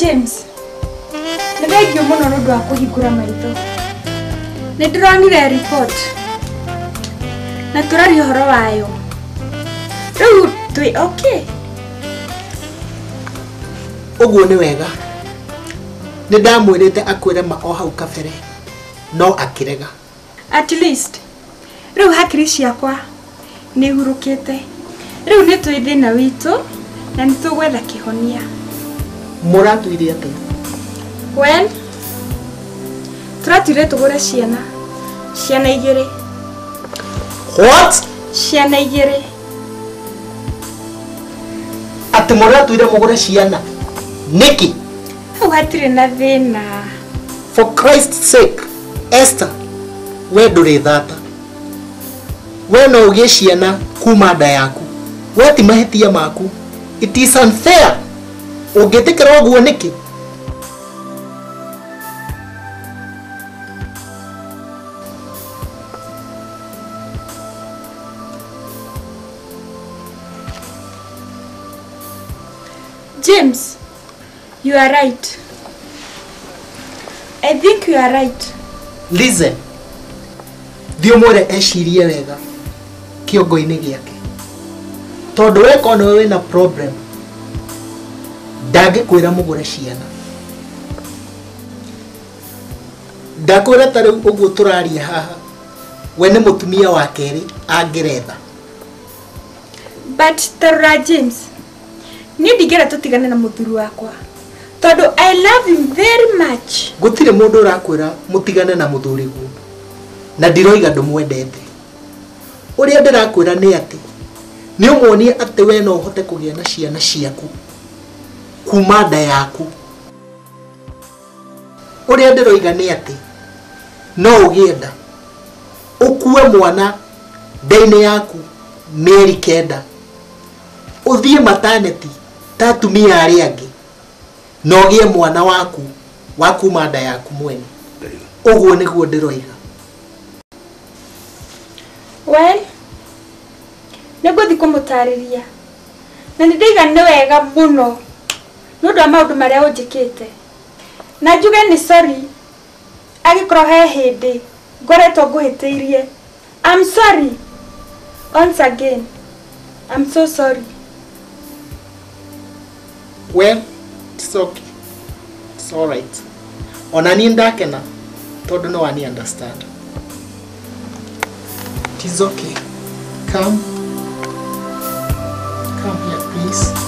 James, nĩthengiũ mũno nĩ ũndũ wa kũhingũra maitho. Nĩndĩronire report na tũraria ũhoro wayo. Rĩu twĩ okay? Ũguo nĩ wega. Nĩndamwĩrĩte akwĩre ma o hau kabere no akĩrega. At least rĩu hakiri ciakwa nĩ hurũkĩte. Rĩu nĩ twĩ thĩna witũ na nĩ tũgwetha kĩhonia. Mũratuire atĩa? Well, turatuire tũgũre ciana igĩrĩ. What? Ciana igĩrĩ. Atĩ mũratuire mũgũre ciana? Nĩkĩ? Hau hatirĩ na thĩna. For Christ's sake, Esther, we ndũrĩ thata. We no ũgĩe ciana kuma nda yaku. We ti mahĩtia maku. It is unfair. Ũngĩtĩkĩra ũguo nĩkĩ? James, you are right. I think you are right. Listen. Thiĩ mwĩre ecirie wega kĩongo-inĩ gĩake. Tondũ we kono wĩna problem. Ndangĩkwĩra mũgũre ciana. Ndakwĩra ta rĩu ũguo tũraria haha. We nĩ mũtumia wa kerĩ angĩretha. But Tarora James, niĩ ndingĩra tũtigane na mũthuri wakwa. Tondũ I love him very much. Gũtirĩ mũndũ ũrakwĩra mũtigane na mũthuriguo. Na ndiroiga ndũmwendete. Ũrĩa ndĩrakwĩra nĩ atĩ nĩ ũmuonie atĩ we no ũhote kũgĩa na ciana ciaku kuma nda yaku. Ũrĩa ndĩroiga nĩ atĩ no ũgĩe nda ũkue mwana nda-inĩ yaku mĩeri 9 ũthiĩ maternity ta atumia arĩa angĩ na ũgĩe mwana waku wa kuma nda yaku mwene. Ũguo nĩguo ndĩroiga. Well, nĩngũthiĩ kũmũtarĩria na nĩndĩiga nĩ wega mũno nĩ ũndũ wa maũndũ marĩa ũnjĩkĩte. Na njuge nĩ sorry angĩkorwo he hĩndĩ ngoretwo ngũhĩtĩirie. I'm sorry. Once again, I'm so sorry. Well, it's okay. It's all right. Ona niĩ ndakena tondũ no one understand. It is okay. Come here, please.